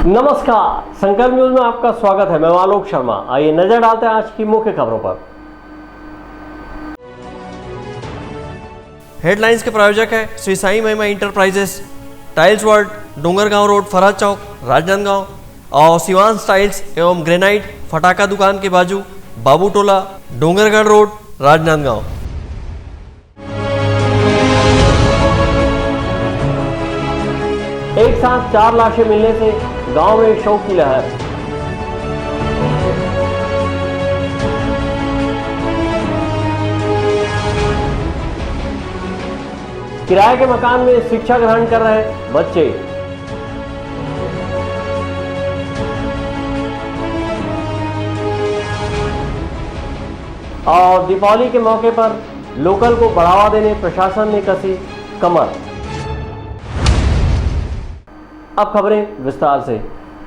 नमस्कार, संकल्प न्यूज में आपका स्वागत है। मैं आलोक शर्मा। आइए नजर डालते हैं आज की मुख्य खबरों पर। हेडलाइंस के प्रायोजक है Shri Sai Mahima enterprises, tiles world, Dongargaon road, Farhad Chowk, Rajnandgaon और शिवांश टाइल्स एवं ग्रेनाइट फटाका दुकान के बाजू, बाबू टोला, डोंगरगढ़ रोड, राजनांदगांव। एक साथ 4 लाशें मिलने से गांव में शोक की लहर। किराए के मकान में शिक्षा ग्रहण कर रहे बच्चे। और दीपावली के मौके पर लोकल को बढ़ावा देने प्रशासन ने कसी कमर। अब खबरें विस्तार से।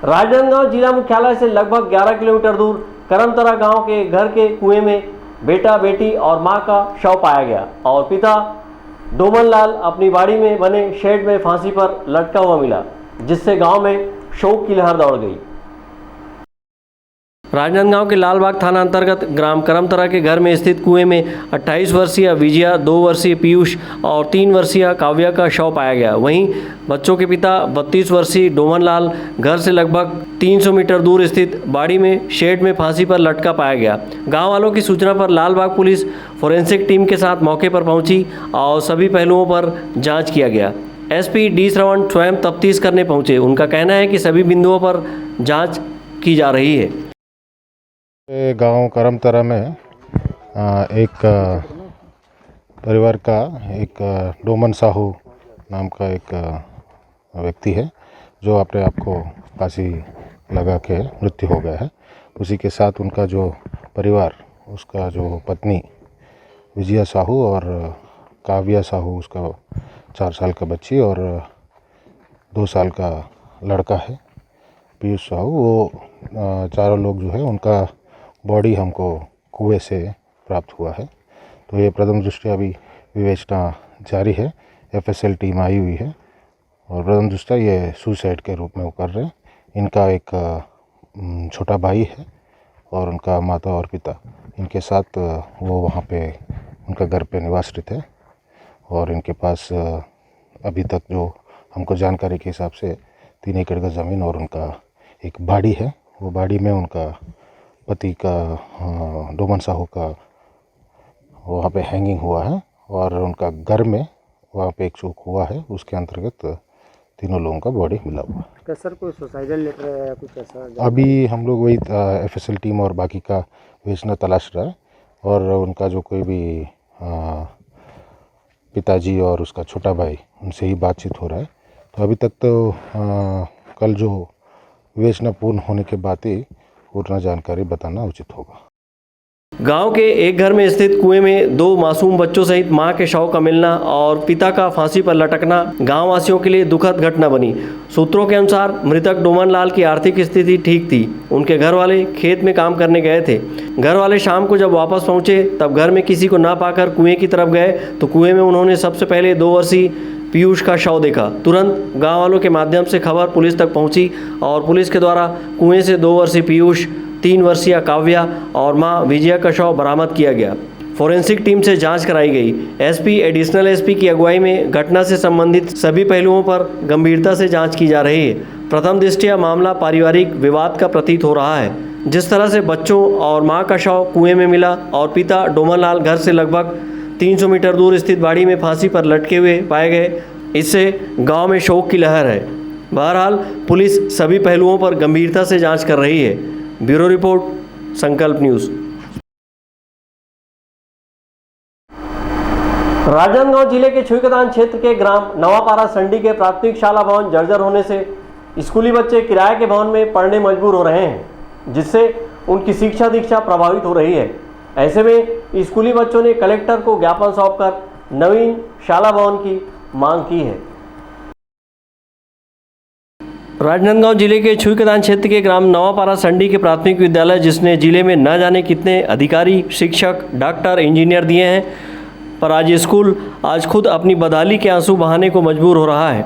राजनांदगांव जिला मुख्यालय से लगभग 11 किलोमीटर दूर करमतरा गांव के घर के कुएं में बेटा, बेटी और मां का शव पाया गया और पिता डोमन लाल अपनी बाड़ी में बने शेड में फांसी पर लटका हुआ मिला, जिससे गांव में शोक की लहर दौड़ गई। राजनांदगांव के लालबाग थाना अंतर्गत ग्राम करमतरा के घर में स्थित कुएं में 28 वर्षीय विजया, 2 वर्षीय पीयूष और 3 वर्षीय काव्या का शव पाया गया। वहीं बच्चों के पिता 32 वर्षीय डोमन लाल घर से लगभग 300 मीटर दूर स्थित बाड़ी में शेड में फांसी पर लटका पाया गया। गांव वालों की सूचना पर लालबाग पुलिस फोरेंसिक टीम के साथ मौके पर पहुंची और सभी पहलुओं पर जाँच किया गया। एसपी डी श्रवण स्वयं तफ्तीश करने पहुंचे। उनका कहना है कि सभी बिंदुओं पर जाँच की जा रही है। गांव करमतरा में एक परिवार का एक डोमन साहू नाम का एक व्यक्ति है जो अपने आप को फांसी लगा के मृत्यु हो गया है। उसी के साथ उनका जो परिवार, उसका जो पत्नी विजया साहू और काव्या साहू, उसका 4 साल का बच्ची और 2 साल का लड़का है पीयूष साहू, वो चारों लोग जो है उनका बॉडी हमको कुएं से प्राप्त हुआ है। तो ये प्रथम दृष्टया अभी विवेचना जारी है। एफएसएल टीम आई हुई है और प्रथम दृष्टया ये सुसाइड के रूप में वो कर रहे हैं। इनका एक छोटा भाई है और उनका माता और पिता, इनके साथ वो वहाँ पे उनका घर पे निवासरत है और इनके पास अभी तक जो हमको जानकारी के हिसाब से 3 एकड़ का ज़मीन और उनका एक बाड़ी है। वो बाड़ी में उनका पति का डोमन साहू का वहाँ पे हैंगिंग हुआ है और उनका घर में वहाँ पे एक चूक हुआ है, उसके अंतर्गत तीनों लोगों का बॉडी मिला हुआ है। क्या सर कोई सुसाइडल लेटर है या कुछ ऐसा? अभी हम लोग वही एफएसएल टीम और बाकी का विवेचना तलाश रहा है और उनका जो कोई भी पिताजी और उसका छोटा भाई, उनसे ही बातचीत हो रहा है। तो अभी तक तो कल जो विवेचना पूर्ण होने के बाद ही पूर्ण जानकारी बताना उचित होगा। गांव के एक घर में स्थित कुएं में 2 मासूम बच्चों सहित मां के शव का मिलना और पिता का फांसी पर लटकना गांव वासियों के लिए दुखद घटना बनी। सूत्रों के अनुसार मृतक डोमन लाल की आर्थिक स्थिति ठीक थी। उनके घर वाले खेत में काम करने गए थे। घर वाले शाम को जब वापस पहुंचे तब घर में किसी को ना पाकर कुएं की तरफ गए तो कुएं में उन्होंने सबसे पहले 2 वर्षीय पीयूष का शव देखा। तुरंत गांव वालों के माध्यम से खबर पुलिस तक पहुंची और पुलिस के द्वारा कुएं से 2 वर्षीय पीयूष, 3 वर्षीय काव्या और मां विजया का शव बरामद किया गया। फोरेंसिक टीम से जांच कराई गई। एसपी, एडिशनल एसपी की अगुवाई में घटना से संबंधित सभी पहलुओं पर गंभीरता से जांच की जा रही है। प्रथम दृष्टया मामला पारिवारिक विवाद का प्रतीत हो रहा है। जिस तरह से बच्चों और मां का शव कुएं में मिला और पिता डोमन लाल घर से लगभग 300 मीटर दूर स्थित बाड़ी में फांसी पर लटके हुए पाए गए, इससे गांव में शोक की लहर है। बहरहाल पुलिस सभी पहलुओं पर गंभीरता से जांच कर रही है। ब्यूरो रिपोर्ट, संकल्प न्यूज। राजनांदगांव जिले के छुईकदान क्षेत्र के ग्राम नवापारा संडी के प्राथमिक शाला भवन जर्जर होने से स्कूली बच्चे किराए के भवन में पढ़ने मजबूर हो रहे हैं, जिससे उनकी शिक्षा दीक्षा प्रभावित हो रही है। ऐसे में स्कूली बच्चों ने कलेक्टर को ज्ञापन सौंपकर नवीन शाला भवन की मांग की है। राजनांदगांव जिले के छुईकदान क्षेत्र के ग्राम नवापारा संडी के प्राथमिक विद्यालय, जिसने जिले में न जाने कितने अधिकारी, शिक्षक, डॉक्टर, इंजीनियर दिए हैं, पर आज स्कूल आज खुद अपनी बदहाली के आंसू बहाने को मजबूर हो रहा है।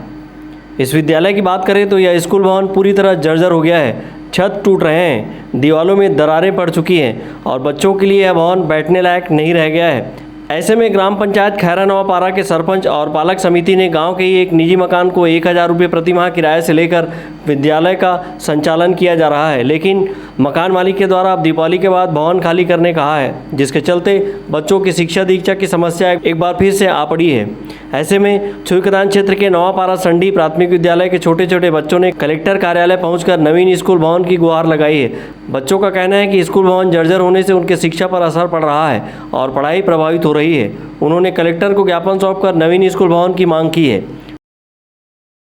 इस विद्यालय की बात करें तो यह स्कूल भवन पूरी तरह जर्जर हो गया है, छत टूट रहे हैं, दीवारों में दरारें पड़ चुकी हैं और बच्चों के लिए यह भवन बैठने लायक नहीं रह गया है। ऐसे में ग्राम पंचायत खैरा नवापारा के सरपंच और पालक समिति ने गांव के ही एक निजी मकान को 1000 रुपये प्रति माह किराए से लेकर विद्यालय का संचालन किया जा रहा है, लेकिन मकान मालिक के द्वारा अब दीपावली के बाद भवन खाली करने कहा है, जिसके चलते बच्चों की शिक्षा दीक्षा की समस्या एक बार फिर से आ पड़ी है। ऐसे में छुईकदान क्षेत्र के नवापारा संडी प्राथमिक विद्यालय के छोटे छोटे बच्चों ने कलेक्टर कार्यालय पहुंचकर नवीन स्कूल भवन की गुहार लगाई है। बच्चों का कहना है कि स्कूल भवन जर्जर होने से उनके शिक्षा पर असर पड़ रहा है और पढ़ाई प्रभावित हो रही है। उन्होंने कलेक्टर को ज्ञापन सौंपकर नवीन स्कूल भवन की मांग की है।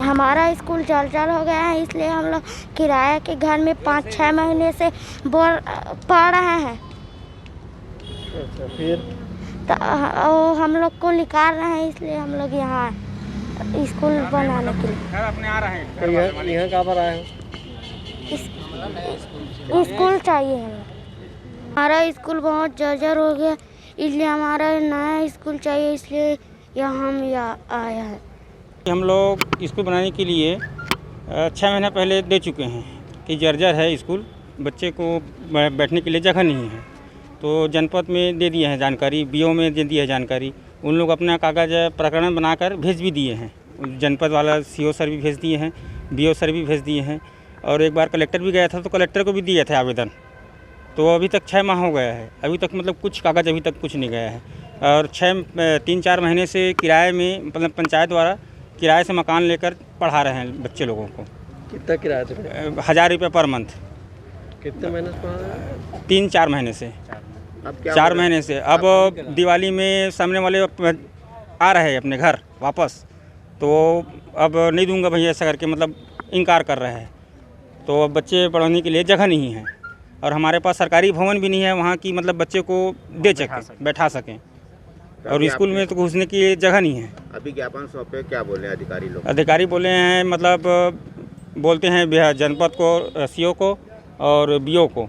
हमारा स्कूल जर्जर हो गया है, इसलिए हम लोग किराए के घर में 5-6 महीने से पढ़ रहे हैं। अच्छा, फिर तो हम लोग को निकाल रहे हैं, इसलिए हम लोग यहाँ स्कूल बनाने के लिए अपने आ रहे हैं। तो यहाँ कहाँ पर आए हो? स्कूल चाहिए हमें। हमारा स्कूल बहुत जर्जर हो गया, इसलिए हमारा नया स्कूल चाहिए, इसलिए यहाँ हम आए हैं। हम लोग स्कूल बनाने के लिए 6 महीना पहले दे चुके हैं कि जर्जर है स्कूल, बच्चे को बैठने के लिए जगह नहीं है। तो जनपद में दे दिए हैं जानकारी, बीओ में दे दी है जानकारी। उन लोग अपना कागज़ प्रकरण बनाकर भेज भी दिए हैं। जनपद वाला सीओ सर भी भेज दिए हैं, बीओ सर भी भेज दिए हैं, और एक बार कलेक्टर भी गया था तो कलेक्टर को भी दिए थे आवेदन। तो अभी तक 6 माह हो गया है, अभी तक मतलब कुछ कागज़ अभी तक कुछ नहीं गया है। और 3-4 महीने से किराए में मतलब पंचायत द्वारा किराए से मकान लेकर पढ़ा रहे हैं बच्चे लोगों को। कितना किराया था? 1000 रुपये पर मंथ। कितने महीने से पढ़ा रहे हैं? 3-4 महीने से। अब क्या 4 महीने से। अब दिवाली में सामने वाले आ रहे हैं अपने घर वापस, तो अब नहीं दूंगा भैया ऐसा करके मतलब इनकार कर रहे हैं। तो अब बच्चे पढ़ने के लिए जगह नहीं है और हमारे पास सरकारी भवन भी नहीं है वहाँ की मतलब बच्चे को दे सकें, बैठा सकें, और स्कूल में तो घुसने की जगह नहीं है। अभी ज्ञापन सौंपे, क्या बोले अधिकारी लोग? अधिकारी बोले हैं मतलब बोलते हैं जनपद को, सीओ को और बीओ को।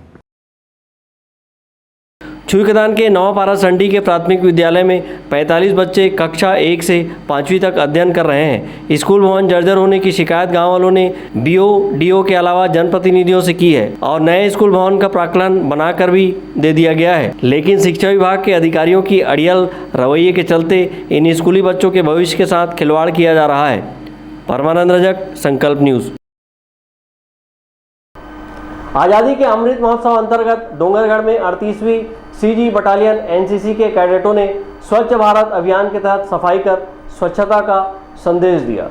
छुईकदान के नवापारा संडी के प्राथमिक विद्यालय में 45 बच्चे कक्षा 1 से 5वीं तक अध्ययन कर रहे हैं। स्कूल भवन जर्जर होने की शिकायत गांव वालों ने बीओ, डीओ के अलावा जनप्रतिनिधियों से की है और नए स्कूल भवन का प्राक्कलन बनाकर भी दे दिया गया है, लेकिन शिक्षा विभाग के अधिकारियों की अड़ियल रवैये के चलते इन स्कूली बच्चों के भविष्य के साथ खिलवाड़ किया जा रहा है। परमानंद रजक, संकल्प न्यूज़। आज़ादी के अमृत महोत्सव अंतर्गत डोंगरगढ़ में 38वीं सीजी बटालियन एनसीसी के कैडेटों ने स्वच्छ भारत अभियान के तहत सफाई कर स्वच्छता का संदेश दिया।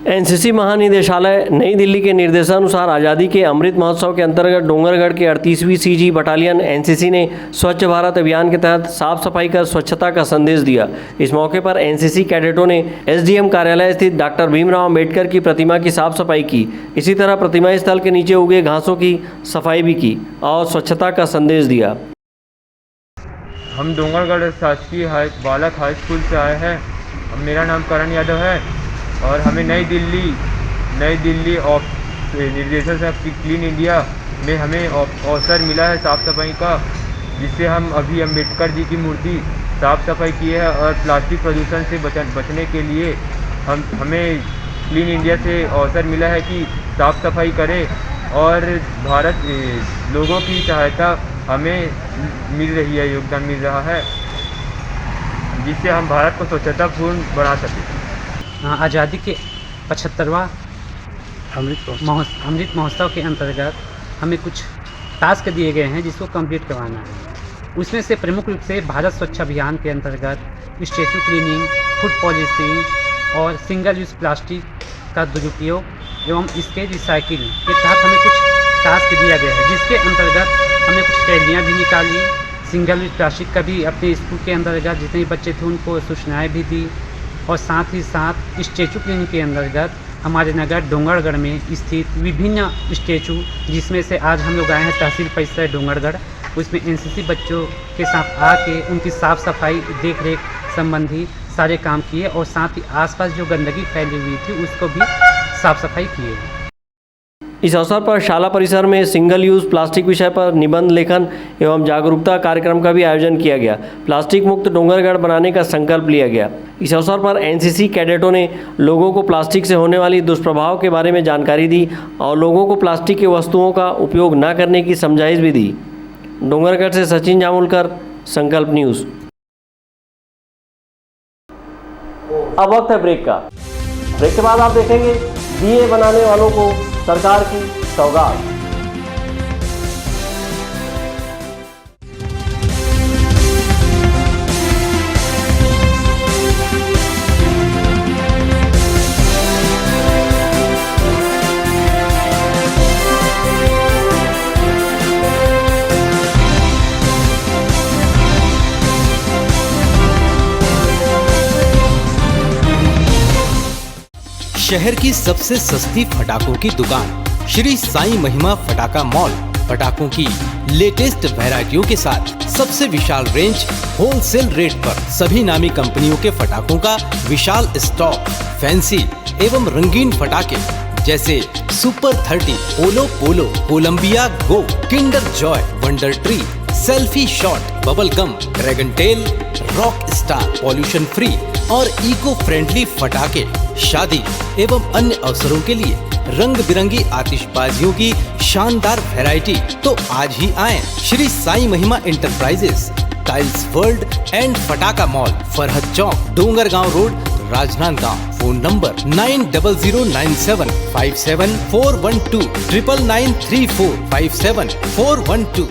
एनसीसी महानिदेशालय नई दिल्ली के निर्देशानुसार आज़ादी के अमृत महोत्सव के अंतर्गत डोंगरगढ़ के 38वीं सीजी बटालियन एनसीसी ने स्वच्छ भारत अभियान के तहत साफ सफाई कर स्वच्छता का संदेश दिया। इस मौके पर एनसीसी कैडेटों ने एसडीएम कार्यालय स्थित डॉक्टर भीमराव अंबेडकर की प्रतिमा की साफ सफाई की। इसी तरह प्रतिमा स्थल के नीचे उगे घासों की सफाई भी की और स्वच्छता का संदेश दिया। हम डोंगरगढ़ शासकीय बालक हाई स्कूल से आए हैं। मेरा नाम करण यादव है और हमें नई दिल्ली निर्देशन से क्लीन इंडिया में हमें अवसर मिला है साफ़ सफाई का, जिससे हम अभी अम्बेडकर जी की मूर्ति साफ़ सफाई किए हैं और प्लास्टिक प्रदूषण से बचने के लिए हमें क्लीन इंडिया से अवसर मिला है कि साफ़ सफाई करें और भारत लोगों की सहायता हमें मिल रही है, योगदान मिल रहा है, जिससे हम भारत को स्वच्छतापूर्ण बना सकें। आज़ादी के 75वां अमृत महोत्सव के अंतर्गत हमें कुछ टास्क दिए गए हैं जिसको कंप्लीट करवाना है। उसमें से प्रमुख रूप से भारत स्वच्छ अभियान के अंतर्गत स्टैचू क्लीनिंग, फूड पॉलिशिंग और सिंगल यूज़ प्लास्टिक का दुरुपयोग एवं इसके रिसाइकिल के तहत हमें कुछ टास्क दिया गया है, जिसके अंतर्गत हमने कुछ रैलियाँ भी निकाली। सिंगल यूज़ प्लास्टिक का भी अपने स्कूल के अंतर्गत जितने बच्चे थे उनको सूचनाएँ भी दी और साथ ही साथ स्टैचू क्लीनिंग के अंतर्गत हमारे नगर डोंगरगढ़ में स्थित विभिन्न स्टैचू, जिसमें से आज हम लोग आए हैं तहसील परिसर डोंगरगढ़, उसमें एनसीसी बच्चों के साथ आके उनकी साफ़ सफाई देख रेख संबंधी सारे काम किए और साथ ही आसपास जो गंदगी फैली हुई थी उसको भी साफ़ सफाई किए। इस अवसर पर शाला परिसर में सिंगल यूज़ प्लास्टिक विषय पर निबंध लेखन एवं जागरूकता कार्यक्रम का भी आयोजन किया गया। प्लास्टिक मुक्त डोंगरगढ़ बनाने का संकल्प लिया गया। इस अवसर पर एनसीसी कैडेटों ने लोगों को प्लास्टिक से होने वाली दुष्प्रभाव के बारे में जानकारी दी और लोगों को प्लास्टिक की वस्तुओं का उपयोग न करने की समझाइश भी दी। डोंगरगढ़ से सचिन जामुलकर, संकल्प न्यूज़। अब वक्त है ब्रेक का। ब्रेक के बाद आप देखेंगे दिए बनाने वालों को सरकार की सौगात। शहर की सबसे सस्ती पटाखों की दुकान श्री साईं महिमा पटाखा मॉल पटाखों की लेटेस्ट वैरायटियों के साथ सबसे विशाल रेंज होलसेल रेट पर सभी नामी कंपनियों के पटाखों का विशाल स्टॉक, फैंसी एवं रंगीन पटाखे जैसे super 30, olo polo, Colombia go, Kinder Joy, wonder tree, selfie shot, bubble gum, dragon tail, rock star, pollution free और इको फ्रेंडली पटाखे शादी एवं अन्य अवसरों के लिए रंग बिरंगी आतिशबाजियों की शानदार वैरायटी। तो आज ही आएं Shri Sai Mahima enterprises, tiles world and पटाखा mall, Farhad Chowk, Dongargaon road, Rajnandgaon. Phone number 9007574412 9934574412।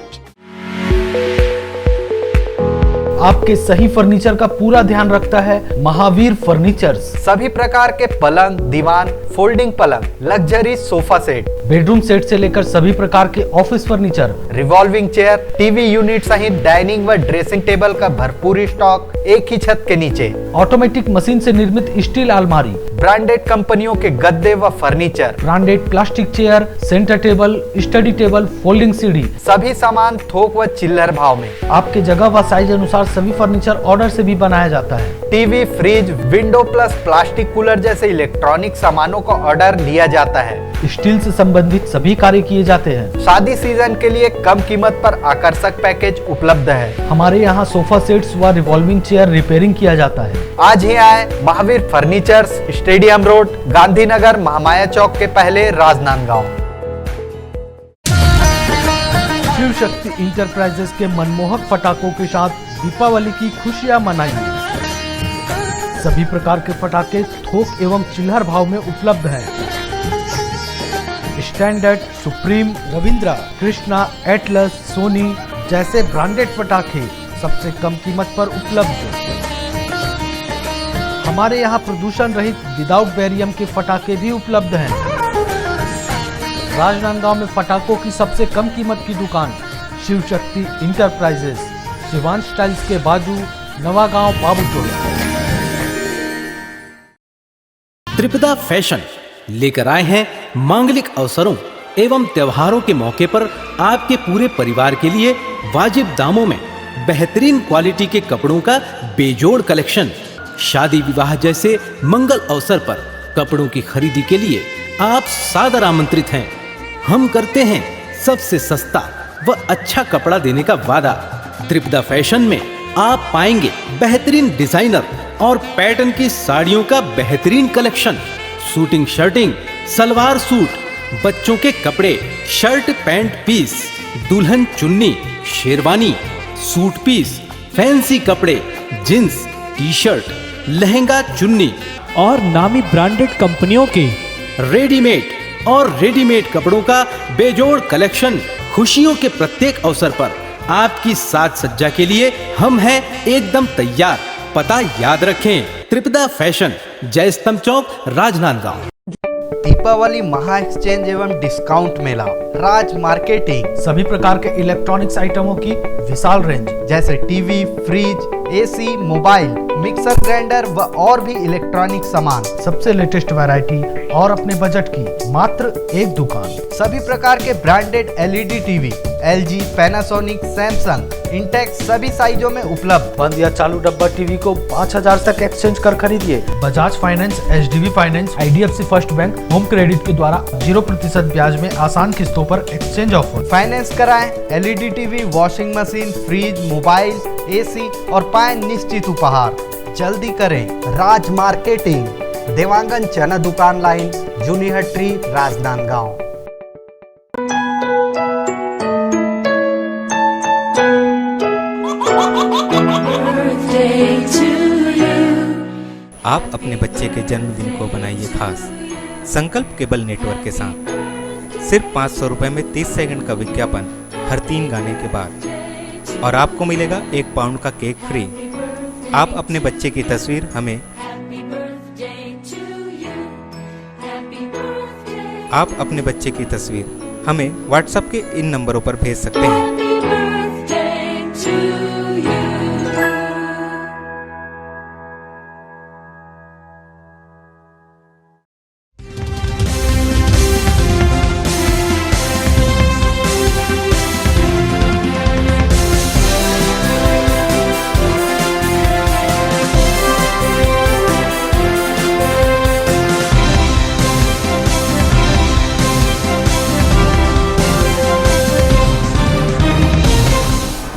आपके सही फर्नीचर का पूरा ध्यान रखता है महावीर फर्नीचर्स। सभी प्रकार के पलंग, दीवान, फोल्डिंग पलंग, luxury sofa set, bedroom set से लेकर सभी प्रकार के office furniture, revolving chair, TV unit सहित डाइनिंग व ड्रेसिंग टेबल का भरपूर स्टॉक एक ही छत के नीचे। ऑटोमेटिक मशीन से निर्मित स्टील अलमारी, ब्रांडेड कंपनियों के गद्दे व furniture, branded plastic chair, centre table, study table, folding सीढ़ी, सभी सामान थोक व चिल्लर भाव में। आपके जगह व साइज अनुसार सभी फर्नीचर ऑर्डर से भी बनाया जाता है। TV, fridge, window plus plastic cooler जैसे इलेक्ट्रॉनिक सामानों का ऑर्डर लिया जाता है। स्टील से संबंधित सभी कार्य किए जाते हैं। शादी सीजन के लिए कम कीमत पर आकर्षक पैकेज उपलब्ध है। हमारे यहाँ सोफा सेट्स व रिवॉल्विंग चेयर रिपेयरिंग किया जाता है। आज ही आए Mahavir furnitures, stadium road, Gandhinagar, Mahamaya Chowk के पहले, राजनांदगांव। शिव शक्ति इंटरप्राइजेस के मनमोहक पटाखों के साथ दीपावली की खुशियां मनाइए। सभी प्रकार के पटाखे थोक एवं चिल्लर भाव में उपलब्ध हैं। Standard, Supreme, Ravindra, Krishna, Atlas, Sony जैसे ब्रांडेड पटाखे सबसे कम कीमत पर उपलब्ध। हमारे यहाँ प्रदूषण रहित विदाउट बैरियम के पटाखे भी उपलब्ध हैं। राजनांदगांव में पटाखों की सबसे कम कीमत की दुकान शिव शक्ति इंटरप्राइजेस, शिवांश टाइल्स के बाजू, नवागांव, बाबूटोला। त्रिपदा फैशन लेकर आए हैं मांगलिक अवसरों एवं त्योहारों के मौके पर आपके पूरे परिवार के लिए वाजिब दामों में बेहतरीन क्वालिटी के कपड़ों का बेजोड़ कलेक्शन। शादी विवाह जैसे मंगल अवसर पर कपड़ों की खरीदी के लिए आप सादर आमंत्रित हैं। हम करते हैं सबसे सस्ता व अच्छा कपड़ा देने का वादा। त्रिपदा फैशन में आप पाएंगे बेहतरीन डिजाइनर और पैटर्न की साड़ियों का बेहतरीन collection, suiting, shirting, salwar suit, बच्चों के कपड़े, शर्ट पैंट पीस, दुल्हन चुन्नी, शेरवानी, सूट पीस, फैंसी कपड़े, जींस, टी शर्ट, लहंगा चुन्नी और नामी ब्रांडेड कंपनियों के रेडीमेड और रेडीमेड कपड़ों का बेजोड़ कलेक्शन। खुशियों के प्रत्येक अवसर पर आपकी साज सज्जा के लिए हम हैं एकदम तैयार। पता याद रखें, त्रिपदा फैशन, जय स्तंभ चौक, राजनांदगांव। दीपावली महा एक्सचेंज एवं डिस्काउंट मेला, राज मार्केटिंग। सभी प्रकार के इलेक्ट्रॉनिक्स आइटमों की विशाल रेंज जैसे TV, fridge, AC, mobile, mixer grinder व और भी इलेक्ट्रॉनिक सामान, सबसे लेटेस्ट वैरायटी और अपने बजट की मात्र एक दुकान। सभी प्रकार के branded LED TV, LG, Panasonic, Samsung, Intex सभी साइजों में उपलब्ध। बंद या चालू डब्बा टीवी को 5000 तक एक्सचेंज कर खरीदिए। Bajaj finance, HDB finance, IDFC first bank, home credit के द्वारा 0% ब्याज में आसान किस्तों पर एक्सचेंज ऑफर। फाइनेंस कराएं LED TV, washing machine, fridge, mobile, AC और पाएं निश्चित उपहार। जल्दी करें। राज मार्केटिंग, देवांगन चना दुकान लाइन, जूनी हट्टी, राजनांदगांव। आप अपने बच्चे के जन्मदिन को बनाइए खास संकल्प केबल नेटवर्क के साथ। सिर्फ 500 रुपये में 30 सेकंड का विज्ञापन हर 3 गाने के बाद और आपको मिलेगा 1 पाउंड का केक फ्री। आप अपने बच्चे की तस्वीर हमें व्हाट्सएप के इन नंबरों पर भेज सकते हैं।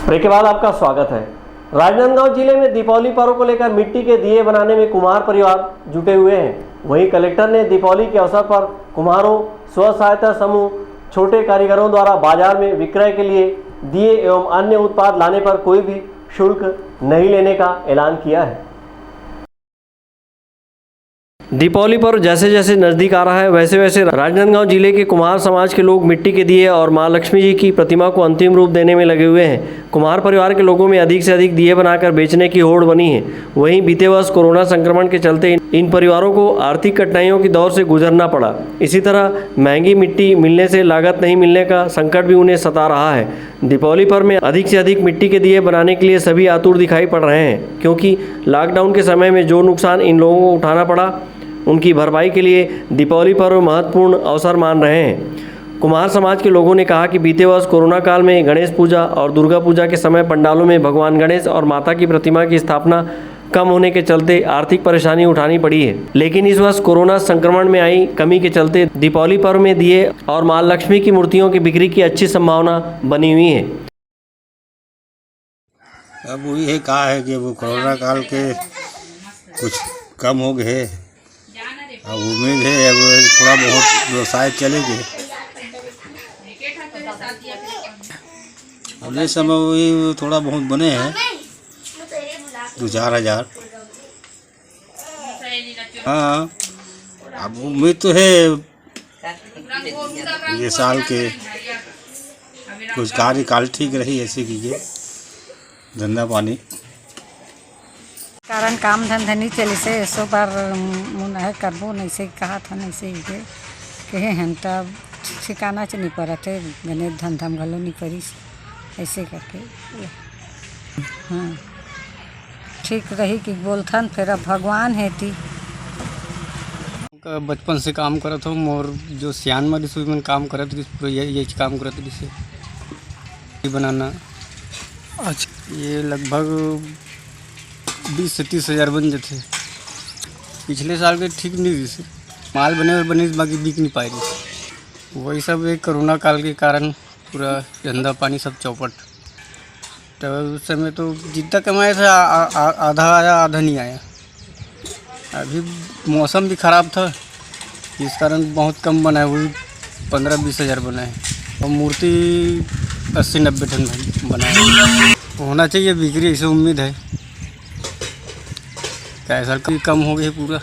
ब्रेक के बाद आपका स्वागत है। राजनांदगांव जिले में दीपावली पर्व को लेकर मिट्टी के दिए बनाने में कुम्हार परिवार जुटे हुए हैं। वहीं कलेक्टर ने दीपावली के अवसर पर कुम्हारों, स्व सहायता समूह, छोटे कारीगरों द्वारा बाजार में विक्रय के लिए दिए एवं अन्य उत्पाद लाने पर कोई भी शुल्क नहीं लेने का ऐलान किया है। दीपावली पर्व जैसे जैसे नज़दीक आ रहा है वैसे वैसे राजनांदगांव जिले के कुम्हार समाज के लोग मिट्टी के दिए और मां लक्ष्मी जी की प्रतिमा को अंतिम रूप देने में लगे हुए हैं। कुम्हार परिवार के लोगों में अधिक से अधिक दिए बनाकर बेचने की होड़ बनी है। वहीं बीते वर्ष कोरोना संक्रमण के चलते इन परिवारों को आर्थिक कठिनाइयों की दौर से गुजरना पड़ा। इसी तरह महंगी मिट्टी मिलने से लागत नहीं मिलने का संकट भी उन्हें सता रहा है। दीपावली पर्व में अधिक से अधिक मिट्टी के दिए बनाने के लिए सभी आतुर दिखाई पड़ रहे हैं, क्योंकि लॉकडाउन के समय में जो नुकसान इन लोगों को उठाना पड़ा उनकी भरपाई के लिए दीपावली पर्व महत्वपूर्ण अवसर मान रहे हैं। कुम्हार समाज के लोगों ने कहा कि बीते वर्ष कोरोना काल में गणेश पूजा और दुर्गा पूजा के समय पंडालों में भगवान गणेश और माता की प्रतिमा की स्थापना कम होने के चलते आर्थिक परेशानी उठानी पड़ी है। लेकिन इस वर्ष कोरोना संक्रमण में आई कमी के चलते दीपावली पर्व में दिए और मां लक्ष्मी की मूर्तियों की बिक्री की अच्छी संभावना बनी हुई है। अब वही है कहा है कि वो कोरोना काल के कुछ कम हो गए, अब उम्मीद है अब थोड़ा बहुत व्यवसाय चलेगी। अगले समय वही थोड़ा बहुत बने हैं 2-4 हज़ार। हाँ, अब उम्मीद तो है ये साल के कुछ कार्यकाल ठीक रही, ऐसे कीजिए धंधा पानी कारण काम धंधा नहीं चले से 100 बार मुना है करबो नहीं से कहा था नहीं से कहे हैं तब ठिकाना च नहीं पड़ा थे गणेश धंधा में घलो नहीं करी ऐसे करके। हाँ ठीक रही कि बोलथन फिर अब भगवान है थी। बचपन से काम करत हूँ और जो सियान में रसोई में काम करत पूरा यही काम करत जिसे बनाना। आज ये लगभग 20 से 30 हज़ार बन जाते। पिछले साल के ठीक नहीं जैसे माल बने बाकी बिक नहीं पाए रही। वही सब एक कोरोना काल के कारण पूरा धंधा पानी सब चौपट। तो उस समय तो जितना कमाया था आधा आया आधा नहीं आया। अभी मौसम भी ख़राब था इस कारण बहुत कम बनाए, वही 15-20 हज़ार बनाए और मूर्ति 80-90 टन बनाए। होना चाहिए बिक्री, ऐसे उम्मीद है। ऐसा कम हो गया पूरा।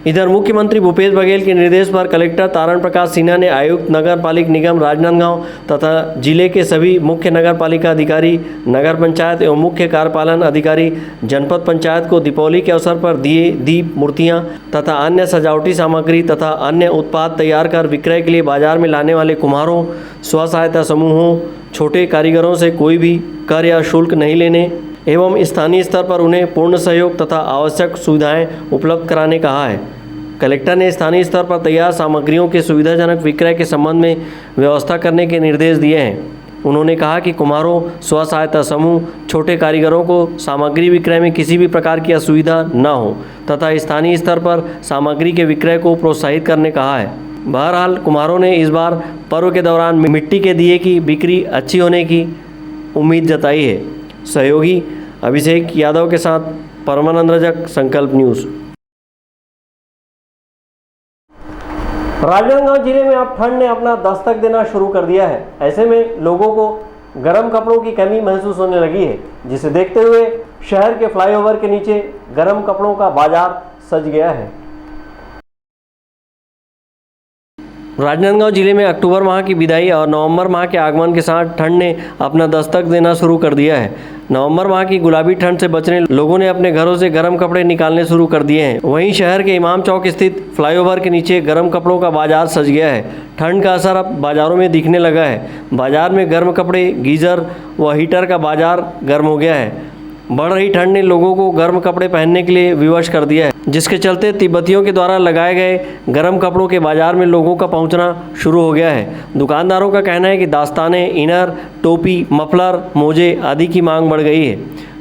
इधर मुख्यमंत्री भूपेश बघेल के निर्देश पर कलेक्टर तारण प्रकाश सिन्हा ने आयुक्त नगर पालिक निगम राजनांदगांव तथा जिले के सभी मुख्य नगर पालिका अधिकारी, नगर पंचायत एवं मुख्य कार्यपालन अधिकारी, जनपद पंचायत को दीपावली के अवसर पर दिए, दीप, मूर्तियां तथा अन्य सजावटी सामग्री तथा अन्य उत्पाद तैयार कर विक्रय के लिए बाजार में लाने वाले कुम्हारों, स्व सहायता समूहों, छोटे कारीगरों से कोई भी कर या शुल्क नहीं लेने एवं स्थानीय स्तर पर उन्हें पूर्ण सहयोग तथा आवश्यक सुविधाएं उपलब्ध कराने कहा है। कलेक्टर ने स्थानीय स्तर पर तैयार सामग्रियों के सुविधाजनक विक्रय के संबंध में व्यवस्था करने के निर्देश दिए हैं। उन्होंने कहा कि कुम्हारों, स्व सहायता समूह, छोटे कारीगरों को सामग्री विक्रय में किसी भी प्रकार की असुविधा न हो तथा स्थानीय स्तर पर सामग्री के विक्रय को प्रोत्साहित करने कहा है। बहरहाल कुम्हारों ने इस बार पर्व के दौरान मिट्टी के दिए की बिक्री अच्छी होने की उम्मीद जताई है। सहयोगी अभिषेक यादव के साथ परमानंद रजक, संकल्प न्यूज़। राजनांदगांव जिले में अब ठंड ने अपना दस्तक देना शुरू कर दिया है। ऐसे में लोगों को गर्म कपड़ों की कमी महसूस होने लगी है, जिसे देखते हुए शहर के फ्लाईओवर के नीचे गर्म कपड़ों का बाजार सज गया है। राजनांदगांव जिले में अक्टूबर माह की विदाई और नवंबर माह के आगमन के साथ ठंड ने अपना दस्तक देना शुरू कर दिया है। नवंबर माह की गुलाबी ठंड से बचने लोगों ने अपने घरों से गर्म कपड़े निकालने शुरू कर दिए हैं। वहीं शहर के इमाम चौक स्थित फ्लाईओवर के नीचे गर्म कपड़ों का बाजार सज गया है। ठंड का असर अब बाजारों में दिखने लगा है। बाजार में गर्म कपड़े, गीजर व हीटर का बाजार गर्म हो गया है। बढ़ रही ठंड ने लोगों को गर्म कपड़े पहनने के लिए विवश कर दिया है, जिसके चलते तिब्बतियों के द्वारा लगाए गए गर्म कपड़ों के बाजार में लोगों का पहुंचना शुरू हो गया है। दुकानदारों का कहना है कि दास्ताने, इनर, टोपी, मफलर, मोजे आदि की मांग बढ़ गई है।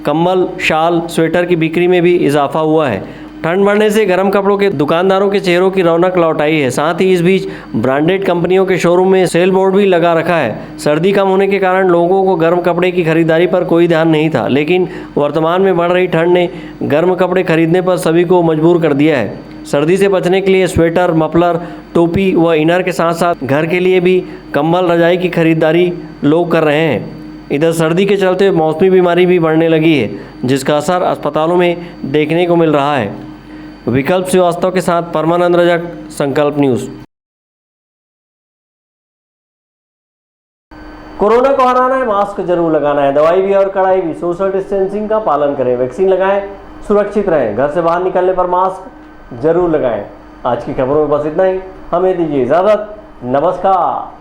कंबल, शाल, स्वेटर की बिक्री में भी इजाफा हुआ है। ठंड बढ़ने से गर्म कपड़ों के दुकानदारों के चेहरों की रौनक लौट आई है। साथ ही इस बीच ब्रांडेड कंपनियों के शोरूम में सेल बोर्ड भी लगा रखा है। सर्दी कम होने के कारण लोगों को गर्म कपड़े की खरीदारी पर कोई ध्यान नहीं था, लेकिन वर्तमान में बढ़ रही ठंड ने गर्म कपड़े खरीदने पर सभी को मजबूर कर दिया है। सर्दी से बचने के लिए स्वेटर, मफलर, टोपी व इनर के साथ साथ घर के लिए भी कंबल, रजाई की खरीदारी लोग कर रहे हैं। इधर सर्दी के चलते मौसमी बीमारी भी बढ़ने लगी है, जिसका असर अस्पतालों में देखने को मिल रहा है। विकल्प श्रीवास्तव के साथ परमानंद रजक, संकल्प न्यूज़। कोरोना को हराना है, मास्क जरूर लगाना है, दवाई भी और कड़ाई भी, सोशल डिस्टेंसिंग का पालन करें, वैक्सीन लगाएं, सुरक्षित रहें, घर से बाहर निकलने पर मास्क जरूर लगाएं। आज की खबरों में बस इतना ही। हमें दीजिए इजाज़त। नमस्कार।